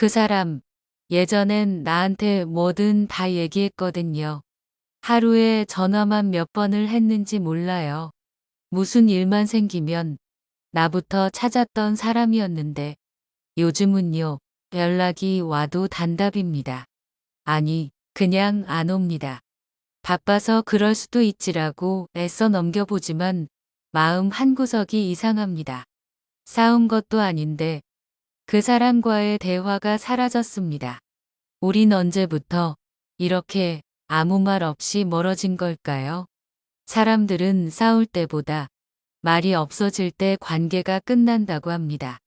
그 사람, 예전엔 나한테 뭐든 다 얘기했거든요. 하루에 전화만 몇 번을 했는지 몰라요. 무슨 일만 생기면 나부터 찾았던 사람이었는데 요즘은요, 연락이 와도 단답입니다. 아니, 그냥 안 옵니다. 바빠서 그럴 수도 있지라고 애써 넘겨보지만 마음 한구석이 이상합니다. 싸운 것도 아닌데 그 사람과의 대화가 사라졌습니다. 우린 언제부터 이렇게 아무 말 없이 멀어진 걸까요? 사람들은 싸울 때보다 말이 없어질 때 관계가 끝난다고 합니다.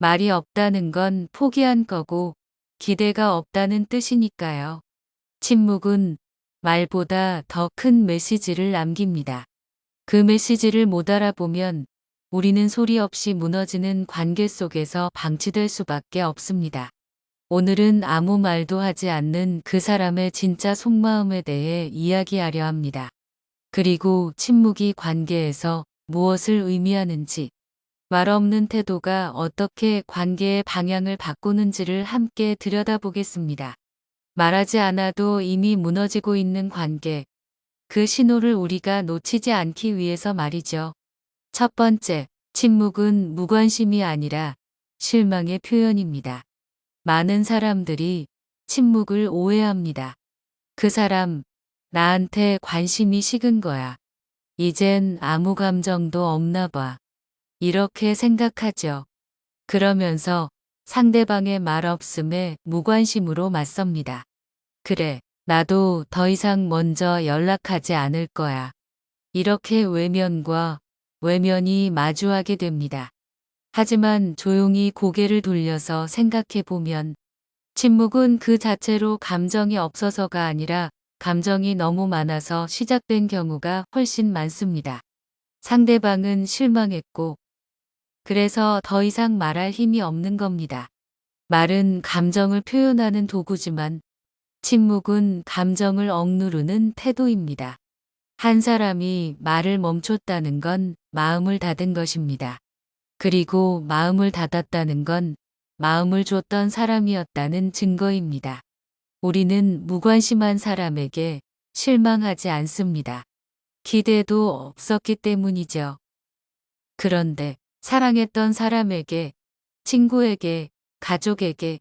말이 없다는 건 포기한 거고 기대가 없다는 뜻이니까요. 침묵은 말보다 더 큰 메시지를 남깁니다. 그 메시지를 못 알아보면 우리는 소리 없이 무너지는 관계 속에서 방치될 수밖에 없습니다. 오늘은 아무 말도 하지 않는 그 사람의 진짜 속마음에 대해 이야기하려 합니다. 그리고 침묵이 관계에서 무엇을 의미하는지, 말 없는 태도가 어떻게 관계의 방향을 바꾸는지를 함께 들여다보겠습니다. 말하지 않아도 이미 무너지고 있는 관계, 그 신호를 우리가 놓치지 않기 위해서 말이죠. 첫 번째, 침묵은 무관심이 아니라 실망의 표현입니다. 많은 사람들이 침묵을 오해합니다. 그 사람, 나한테 관심이 식은 거야. 이젠 아무 감정도 없나 봐. 이렇게 생각하죠. 그러면서 상대방의 말 없음에 무관심으로 맞섭니다. 그래, 나도 더 이상 먼저 연락하지 않을 거야. 이렇게 외면과 외면이 마주하게 됩니다. 하지만 조용히 고개를 돌려서 생각해 보면 침묵은 그 자체로 감정이 없어서가 아니라 감정이 너무 많아서 시작된 경우가 훨씬 많습니다. 상대방은 실망했고 그래서 더 이상 말할 힘이 없는 겁니다. 말은 감정을 표현하는 도구지만 침묵은 감정을 억누르는 태도입니다. 한 사람이 말을 멈췄다는 건 마음을 닫은 것입니다. 그리고 마음을 닫았다는 건 마음을 줬던 사람이었다는 증거입니다. 우리는 무관심한 사람에게 실망하지 않습니다. 기대도 없었기 때문이죠. 그런데 사랑했던 사람에게, 친구에게, 가족에게,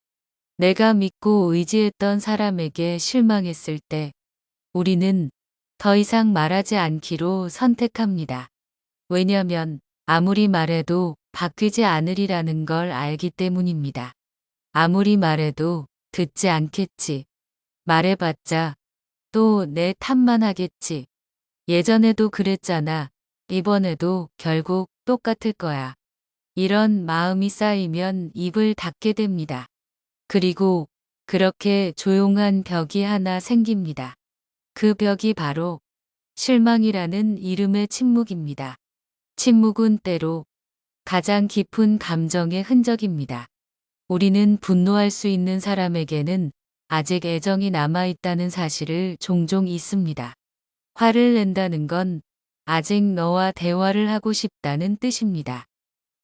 내가 믿고 의지했던 사람에게 실망했을 때 우리는 더 이상 말하지 않기로 선택합니다. 왜냐면 아무리 말해도 바뀌지 않으리라는 걸 알기 때문입니다. 아무리 말해도 듣지 않겠지. 말해봤자 또 내 탓만 하겠지. 예전에도 그랬잖아. 이번에도 결국 똑같을 거야. 이런 마음이 쌓이면 입을 닫게 됩니다. 그리고 그렇게 조용한 벽이 하나 생깁니다. 그 벽이 바로 실망이라는 이름의 침묵입니다. 침묵은 때로 가장 깊은 감정의 흔적입니다. 우리는 분노할 수 있는 사람에게는 아직 애정이 남아있다는 사실을 종종 잊습니다. 화를 낸다는 건 아직 너와 대화를 하고 싶다는 뜻입니다.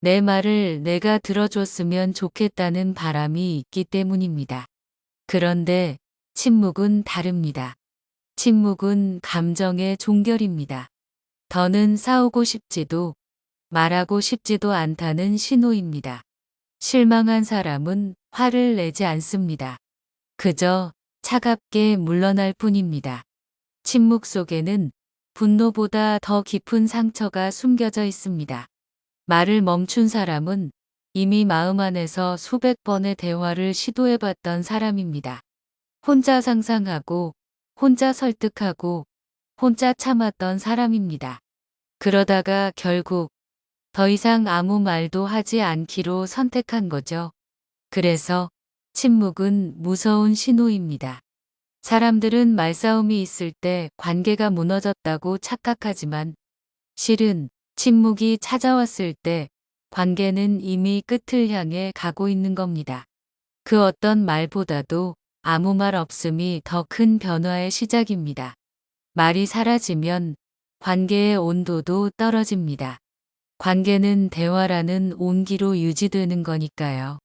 내 말을 내가 들어줬으면 좋겠다는 바람이 있기 때문입니다. 그런데 침묵은 다릅니다. 침묵은 감정의 종결입니다. 더는 싸우고 싶지도 말하고 싶지도 않다는 신호입니다. 실망한 사람은 화를 내지 않습니다. 그저 차갑게 물러날 뿐입니다. 침묵 속에는 분노보다 더 깊은 상처가 숨겨져 있습니다. 말을 멈춘 사람은 이미 마음 안에서 수백 번의 대화를 시도해봤던 사람입니다. 혼자 상상하고, 혼자 설득하고, 혼자 참았던 사람입니다. 그러다가 결국 더 이상 아무 말도 하지 않기로 선택한 거죠. 그래서 침묵은 무서운 신호입니다. 사람들은 말싸움이 있을 때 관계가 무너졌다고 착각하지만 실은 침묵이 찾아왔을 때 관계는 이미 끝을 향해 가고 있는 겁니다. 그 어떤 말보다도 아무 말 없음이 더 큰 변화의 시작입니다. 말이 사라지면 관계의 온도도 떨어집니다. 관계는 대화라는 온기로 유지되는 거니까요.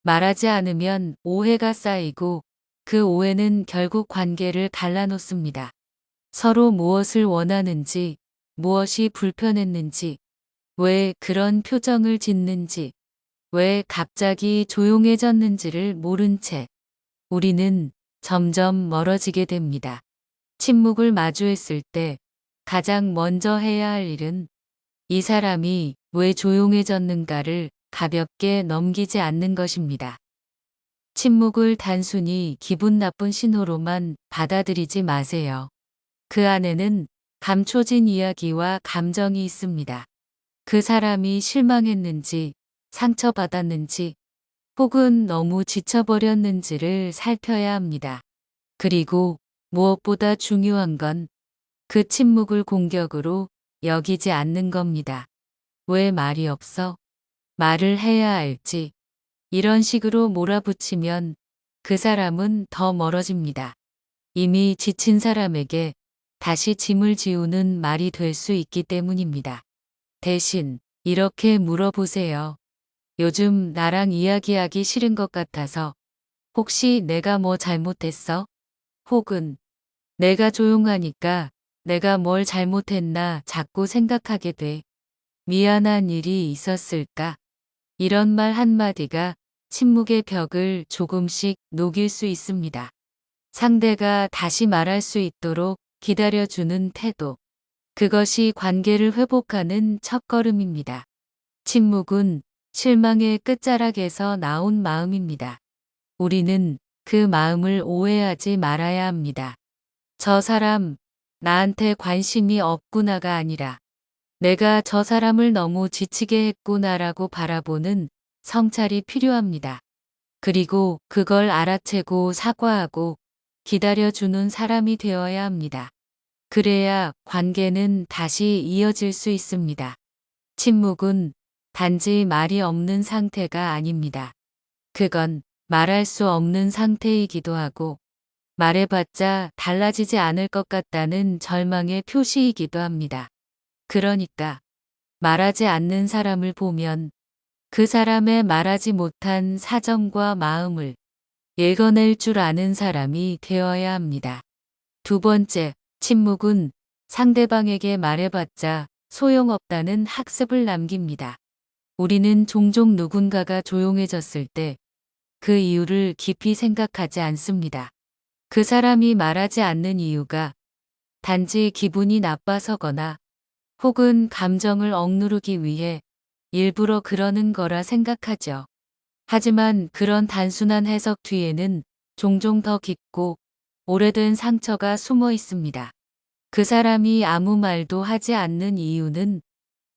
말하지 않으면 오해가 쌓이고 그 오해는 결국 관계를 갈라놓습니다. 서로 무엇을 원하는지, 무엇이 불편했는지, 왜 그런 표정을 짓는지, 왜 갑자기 조용해졌는지를 모른 채 우리는 점점 멀어지게 됩니다. 침묵을 마주했을 때 가장 먼저 해야 할 일은 이 사람이 왜 조용해졌는가를 가볍게 넘기지 않는 것입니다. 침묵을 단순히 기분 나쁜 신호로만 받아들이지 마세요. 그 안에는 감춰진 이야기와 감정이 있습니다. 그 사람이 실망했는지, 상처받았는지, 혹은 너무 지쳐버렸는지를 살펴야 합니다. 그리고 무엇보다 중요한 건 그 침묵을 공격으로 여기지 않는 겁니다. 왜 말이 없어? 말을 해야 할지. 이런 식으로 몰아붙이면 그 사람은 더 멀어집니다. 이미 지친 사람에게 다시 짐을 지우는 말이 될 수 있기 때문입니다. 대신 이렇게 물어보세요. 요즘 나랑 이야기하기 싫은 것 같아서 혹시 내가 뭐 잘못했어? 혹은 내가 조용하니까 내가 뭘 잘못했나 자꾸 생각하게 돼. 미안한 일이 있었을까? 이런 말 한마디가 침묵의 벽을 조금씩 녹일 수 있습니다. 상대가 다시 말할 수 있도록 기다려주는 태도. 그것이 관계를 회복하는 첫걸음입니다. 침묵은 실망의 끝자락에서 나온 마음입니다. 우리는 그 마음을 오해하지 말아야 합니다. 저 사람, 나한테 관심이 없구나가 아니라 내가 저 사람을 너무 지치게 했구나라고 바라보는 성찰이 필요합니다. 그리고 그걸 알아채고 사과하고 기다려주는 사람이 되어야 합니다. 그래야 관계는 다시 이어질 수 있습니다. 침묵은 단지 말이 없는 상태가 아닙니다. 그건 말할 수 없는 상태이기도 하고 말해봤자 달라지지 않을 것 같다는 절망의 표시이기도 합니다. 그러니까 말하지 않는 사람을 보면 그 사람의 말하지 못한 사정과 마음을 읽어낼 줄 아는 사람이 되어야 합니다. 두 번째, 침묵은 상대방에게 말해봤자 소용없다는 학습을 남깁니다. 우리는 종종 누군가가 조용해졌을 때 그 이유를 깊이 생각하지 않습니다. 그 사람이 말하지 않는 이유가 단지 기분이 나빠서거나 혹은 감정을 억누르기 위해 일부러 그러는 거라 생각하죠. 하지만 그런 단순한 해석 뒤에는 종종 더 깊고 오래된 상처가 숨어 있습니다. 그 사람이 아무 말도 하지 않는 이유는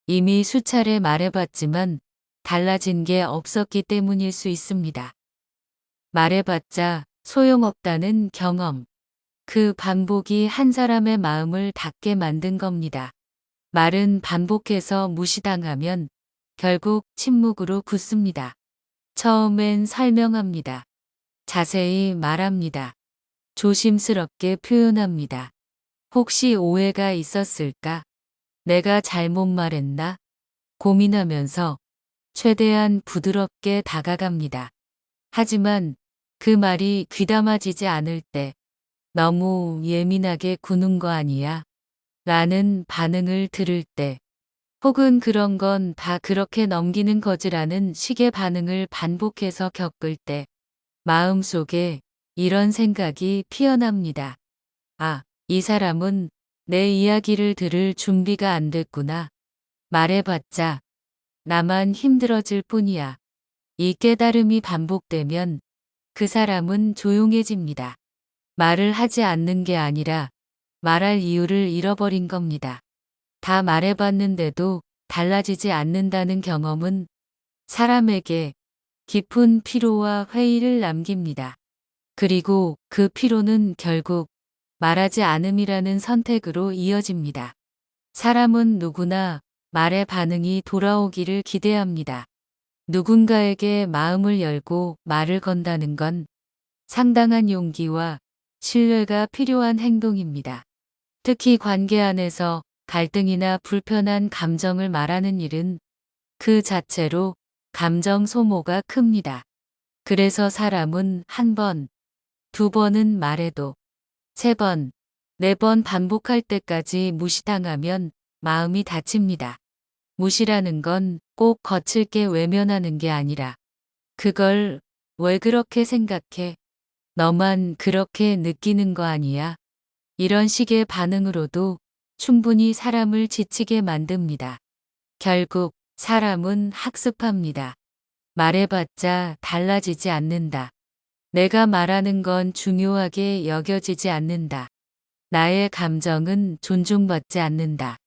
이미 수차례 말해봤지만 달라진 게 없었기 때문일 수 있습니다. 말해봤자 소용없다는 경험. 그 반복이 한 사람의 마음을 닫게 만든 겁니다. 말은 반복해서 무시당하면 결국 침묵으로 굳습니다. 처음엔 설명합니다. 자세히 말합니다. 조심스럽게 표현합니다. 혹시 오해가 있었을까? 내가 잘못 말했나? 고민하면서 최대한 부드럽게 다가갑니다. 하지만 그 말이 귀담아지지 않을 때 너무 예민하게 구는 거 아니야? 라는 반응을 들을 때 혹은 그런 건 다 그렇게 넘기는 거지라는 식의 반응을 반복해서 겪을 때 마음속에 이런 생각이 피어납니다. 아, 이 사람은 내 이야기를 들을 준비가 안 됐구나. 말해봤자 나만 힘들어질 뿐이야. 이 깨달음이 반복되면 그 사람은 조용해집니다. 말을 하지 않는 게 아니라 말할 이유를 잃어버린 겁니다. 다 말해봤는데도 달라지지 않는다는 경험은 사람에게 깊은 피로와 회의를 남깁니다. 그리고 그 피로는 결국 말하지 않음이라는 선택으로 이어집니다. 사람은 누구나 말의 반응이 돌아오기를 기대합니다. 누군가에게 마음을 열고 말을 건다는 건 상당한 용기와 신뢰가 필요한 행동입니다. 특히 관계 안에서 갈등이나 불편한 감정을 말하는 일은 그 자체로 감정 소모가 큽니다. 그래서 사람은 한 번, 두 번은 말해도 세 번, 네 번 반복할 때까지 무시당하면 마음이 다칩니다. 무시라는 건 꼭 거칠게 외면하는 게 아니라 그걸 왜 그렇게 생각해? 너만 그렇게 느끼는 거 아니야? 이런 식의 반응으로도 충분히 사람을 지치게 만듭니다. 결국 사람은 학습합니다. 말해봤자 달라지지 않는다. 내가 말하는 건 중요하게 여겨지지 않는다. 나의 감정은 존중받지 않는다.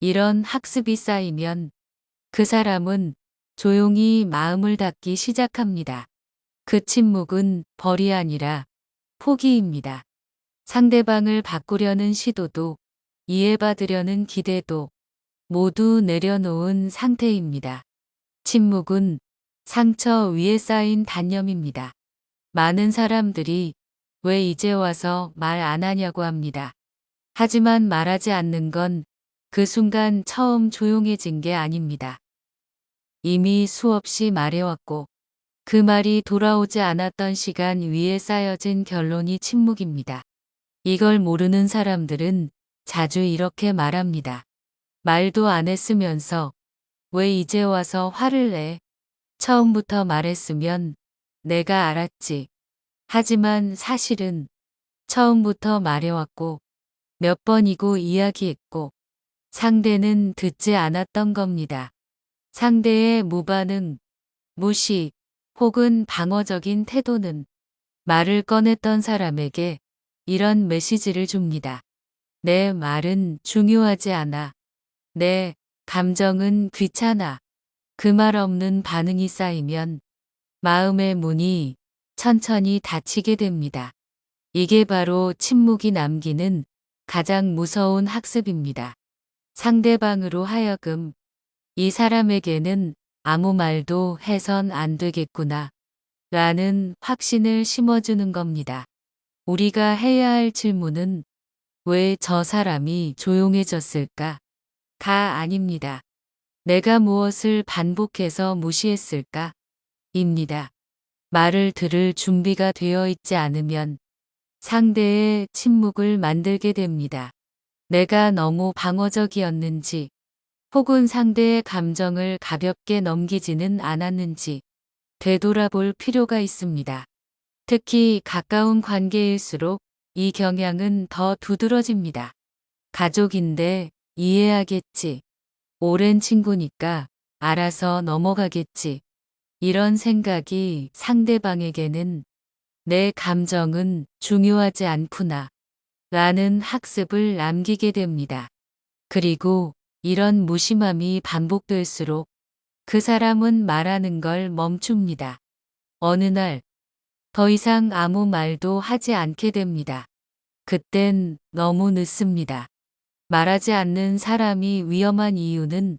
이런 학습이 쌓이면 그 사람은 조용히 마음을 닫기 시작합니다. 그 침묵은 벌이 아니라 포기입니다. 상대방을 바꾸려는 시도도 이해받으려는 기대도 모두 내려놓은 상태입니다. 침묵은 상처 위에 쌓인 단념입니다. 많은 사람들이 왜 이제 와서 말 안 하냐고 합니다. 하지만 말하지 않는 건 그 순간 처음 조용해진 게 아닙니다. 이미 수없이 말해왔고 그 말이 돌아오지 않았던 시간 위에 쌓여진 결론이 침묵입니다. 이걸 모르는 사람들은 자주 이렇게 말합니다. 말도 안 했으면서 왜 이제 와서 화를 내? 처음부터 말했으면 내가 알았지. 하지만 사실은 처음부터 말해왔고 몇 번이고 이야기했고 상대는 듣지 않았던 겁니다. 상대의 무반응, 무시 혹은 방어적인 태도는 말을 꺼냈던 사람에게 이런 메시지를 줍니다. 내 말은 중요하지 않아. 내 감정은 귀찮아. 그 말 없는 반응이 쌓이면 마음의 문이 천천히 닫히게 됩니다. 이게 바로 침묵이 남기는 가장 무서운 학습입니다. 상대방으로 하여금 이 사람에게는 아무 말도 해선 안 되겠구나 라는 확신을 심어주는 겁니다. 우리가 해야 할 질문은 왜 저 사람이 조용해졌을까? 가 아닙니다. 내가 무엇을 반복해서 무시했을까? 입니다. 말을 들을 준비가 되어 있지 않으면 상대의 침묵을 만들게 됩니다. 내가 너무 방어적이었는지 혹은 상대의 감정을 가볍게 넘기지는 않았는지 되돌아볼 필요가 있습니다. 특히 가까운 관계일수록 이 경향은 더 두드러집니다. 가족인데 이해하겠지. 오랜 친구니까 알아서 넘어가겠지. 이런 생각이 상대방에게는 내 감정은 중요하지 않구나 라는 학습을 남기게 됩니다. 그리고 이런 무심함이 반복될수록 그 사람은 말하는 걸 멈춥니다. 어느 날 더 이상 아무 말도 하지 않게 됩니다. 그땐 너무 늦습니다. 말하지 않는 사람이 위험한 이유는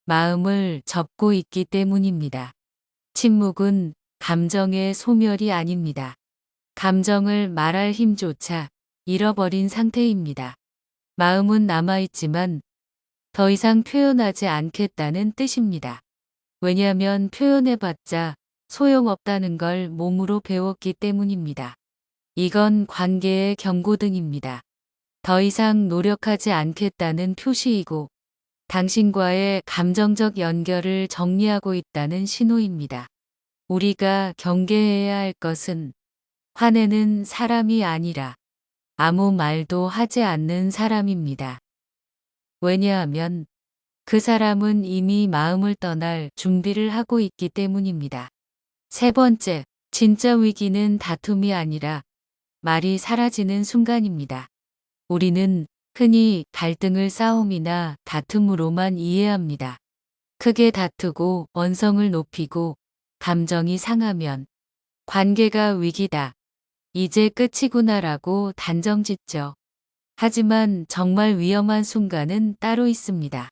마음을 접고 있기 때문입니다. 침묵은 감정의 소멸이 아닙니다. 감정을 말할 힘조차 잃어버린 상태입니다. 마음은 남아있지만 더 이상 표현하지 않겠다는 뜻입니다. 왜냐하면 표현해봤자 소용없다는 걸 몸으로 배웠기 때문입니다. 이건 관계의 경고등입니다. 더 이상 노력하지 않겠다는 표시이고 당신과의 감정적 연결을 정리하고 있다는 신호입니다. 우리가 경계해야 할 것은 화내는 사람이 아니라 아무 말도 하지 않는 사람입니다. 왜냐하면 그 사람은 이미 마음을 떠날 준비를 하고 있기 때문입니다. 세 번째, 진짜 위기는 다툼이 아니라 말이 사라지는 순간입니다. 우리는 흔히 갈등을 싸움이나 다툼으로만 이해합니다. 크게 다투고 언성을 높이고 감정이 상하면 관계가 위기다. 이제 끝이구나라고 단정짓죠. 하지만 정말 위험한 순간은 따로 있습니다.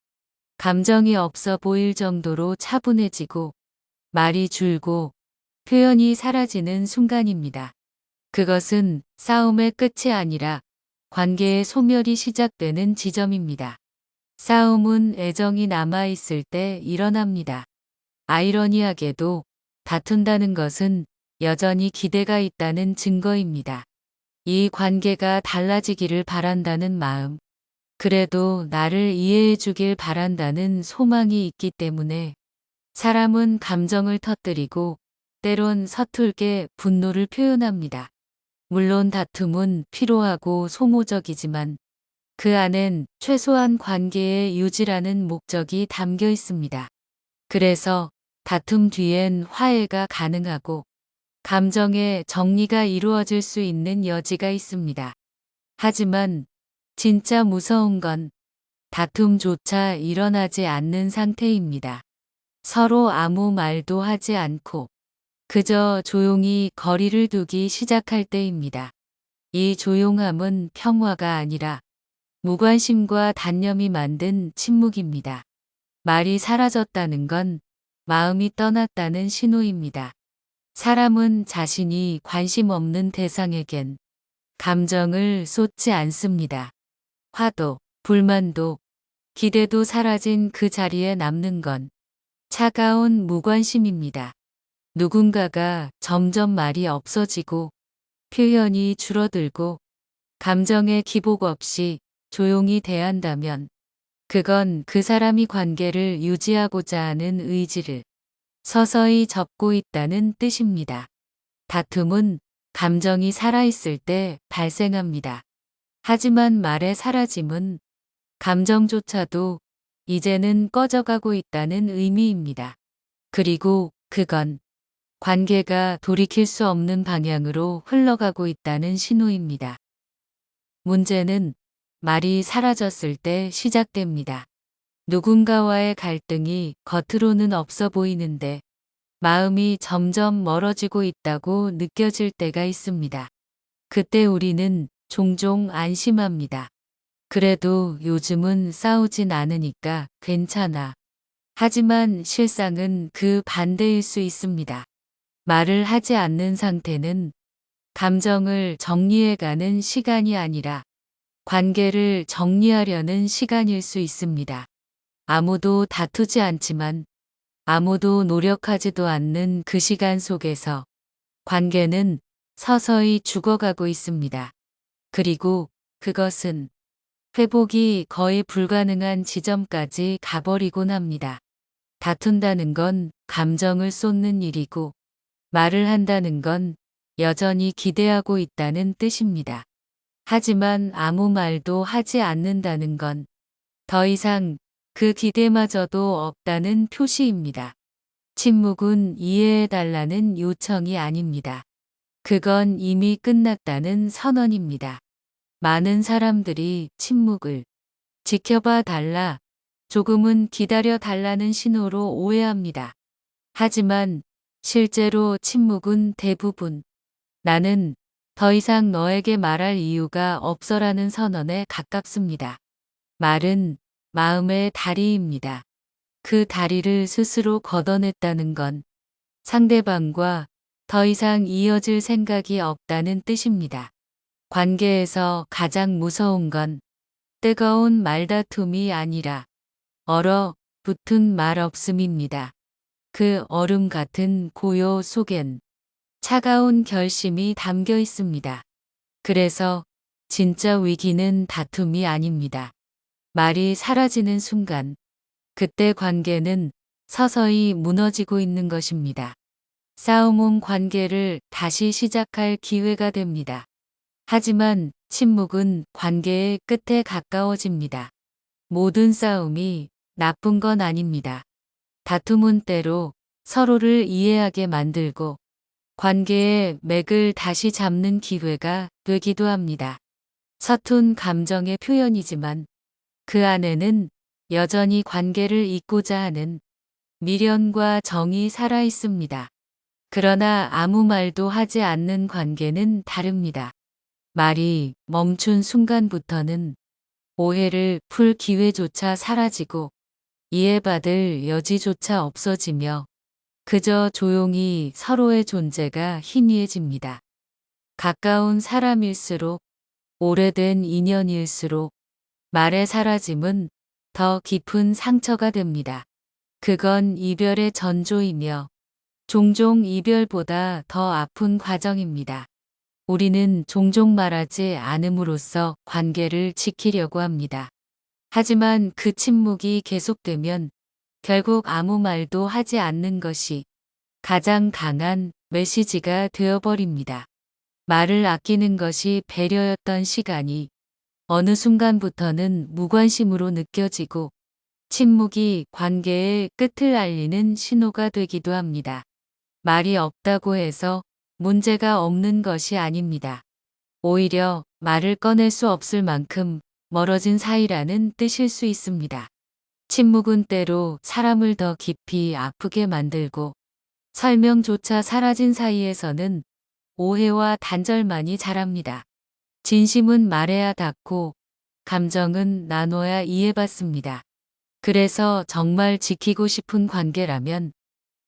감정이 없어 보일 정도로 차분해지고 말이 줄고 표현이 사라지는 순간입니다. 그것은 싸움의 끝이 아니라 관계의 소멸이 시작되는 지점입니다. 싸움은 애정이 남아있을 때 일어납니다. 아이러니하게도 다툰다는 것은 여전히 기대가 있다는 증거입니다. 이 관계가 달라지기를 바란다는 마음, 그래도 나를 이해해 주길 바란다는 소망이 있기 때문에 사람은 감정을 터뜨리고 때론 서툴게 분노를 표현합니다. 물론 다툼은 필요하고 소모적이지만 그 안엔 최소한 관계의 유지라는 목적이 담겨 있습니다. 그래서 다툼 뒤엔 화해가 가능하고 감정의 정리가 이루어질 수 있는 여지가 있습니다. 하지만 진짜 무서운 건 다툼조차 일어나지 않는 상태입니다. 서로 아무 말도 하지 않고 그저 조용히 거리를 두기 시작할 때입니다. 이 조용함은 평화가 아니라 무관심과 단념이 만든 침묵입니다. 말이 사라졌다는 건 마음이 떠났다는 신호입니다. 사람은 자신이 관심 없는 대상에겐 감정을 쏟지 않습니다. 화도, 불만도, 기대도 사라진 그 자리에 남는 건 차가운 무관심입니다. 누군가가 점점 말이 없어지고 표현이 줄어들고 감정의 기복 없이 조용히 대한다면 그건 그 사람이 관계를 유지하고자 하는 의지를 서서히 접고 있다는 뜻입니다. 다툼은 감정이 살아있을 때 발생합니다. 하지만 말의 사라짐은 감정조차도 이제는 꺼져가고 있다는 의미입니다. 그리고 그건 관계가 돌이킬 수 없는 방향으로 흘러가고 있다는 신호입니다. 문제는 말이 사라졌을 때 시작됩니다. 누군가와의 갈등이 겉으로는 없어 보이는데 마음이 점점 멀어지고 있다고 느껴질 때가 있습니다. 그때 우리는 종종 안심합니다. 그래도 요즘은 싸우진 않으니까 괜찮아. 하지만 실상은 그 반대일 수 있습니다. 말을 하지 않는 상태는 감정을 정리해가는 시간이 아니라 관계를 정리하려는 시간일 수 있습니다. 아무도 다투지 않지만 아무도 노력하지도 않는 그 시간 속에서 관계는 서서히 죽어가고 있습니다. 그리고 그것은 회복이 거의 불가능한 지점까지 가버리곤 합니다. 다툰다는 건 감정을 쏟는 일이고 말을 한다는 건 여전히 기대하고 있다는 뜻입니다. 하지만 아무 말도 하지 않는다는 건 더 이상 그 기대마저도 없다는 표시입니다. 침묵은 이해해달라는 요청이 아닙니다. 그건 이미 끝났다는 선언입니다. 많은 사람들이 침묵을 지켜봐 달라, 조금은 기다려 달라는 신호로 오해합니다. 하지만 실제로 침묵은 대부분 나는 더 이상 너에게 말할 이유가 없어라는 선언에 가깝습니다. 말은 마음의 다리입니다. 그 다리를 스스로 걷어냈다는 건 상대방과 더 이상 이어질 생각이 없다는 뜻입니다. 관계에서 가장 무서운 건 뜨거운 말다툼이 아니라 얼어붙은 말 없음입니다. 그 얼음 같은 고요 속엔 차가운 결심이 담겨 있습니다. 그래서 진짜 위기는 다툼이 아닙니다. 말이 사라지는 순간, 그때 관계는 서서히 무너지고 있는 것입니다. 싸움은 관계를 다시 시작할 기회가 됩니다. 하지만 침묵은 관계의 끝에 가까워집니다. 모든 싸움이 나쁜 건 아닙니다. 다툼은 때로 서로를 이해하게 만들고 관계의 맥을 다시 잡는 기회가 되기도 합니다. 서툰 감정의 표현이지만 그 안에는 여전히 관계를 잇고자 하는 미련과 정이 살아 있습니다. 그러나 아무 말도 하지 않는 관계는 다릅니다. 말이 멈춘 순간부터는 오해를 풀 기회조차 사라지고 이해받을 여지조차 없어지며 그저 조용히 서로의 존재가 희미해집니다. 가까운 사람일수록, 오래된 인연일수록 말의 사라짐은 더 깊은 상처가 됩니다. 그건 이별의 전조이며 종종 이별보다 더 아픈 과정입니다. 우리는 종종 말하지 않음으로써 관계를 지키려고 합니다. 하지만 그 침묵이 계속되면 결국 아무 말도 하지 않는 것이 가장 강한 메시지가 되어버립니다. 말을 아끼는 것이 배려였던 시간이 어느 순간부터는 무관심으로 느껴지고 침묵이 관계의 끝을 알리는 신호가 되기도 합니다. 말이 없다고 해서 문제가 없는 것이 아닙니다. 오히려 말을 꺼낼 수 없을 만큼 멀어진 사이라는 뜻일 수 있습니다. 침묵은 때로 사람을 더 깊이 아프게 만들고 설명조차 사라진 사이에서는 오해와 단절만이 자랍니다. 진심은 말해야 닿고 감정은 나눠야 이해받습니다. 그래서 정말 지키고 싶은 관계라면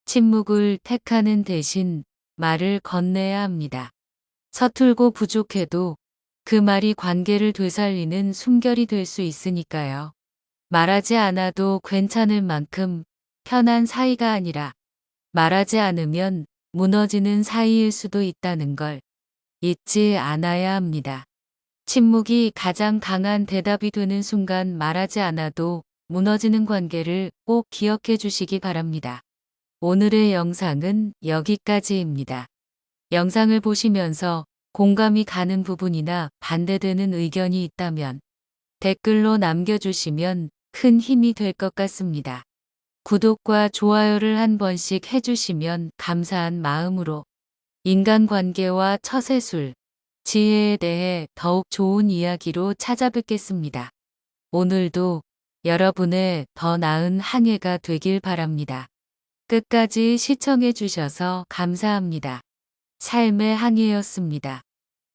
침묵을 택하는 대신 말을 건네야 합니다. 서툴고 부족해도 그 말이 관계를 되살리는 숨결이 될 수 있으니까요. 말하지 않아도 괜찮을 만큼 편한 사이가 아니라 말하지 않으면 무너지는 사이일 수도 있다는 걸 잊지 않아야 합니다. 침묵이 가장 강한 대답이 되는 순간 말하지 않아도 무너지는 관계를 꼭 기억해 주시기 바랍니다. 오늘의 영상은 여기까지입니다. 영상을 보시면서 공감이 가는 부분이나 반대되는 의견이 있다면 댓글로 남겨주시면 큰 힘이 될 것 같습니다. 구독과 좋아요를 한 번씩 해주시면 감사한 마음으로 인간관계와 처세술, 지혜에 대해 더욱 좋은 이야기로 찾아뵙겠습니다. 오늘도 여러분의 더 나은 한 해가 되길 바랍니다. 끝까지 시청해 주셔서 감사합니다. 삶의 항해였습니다.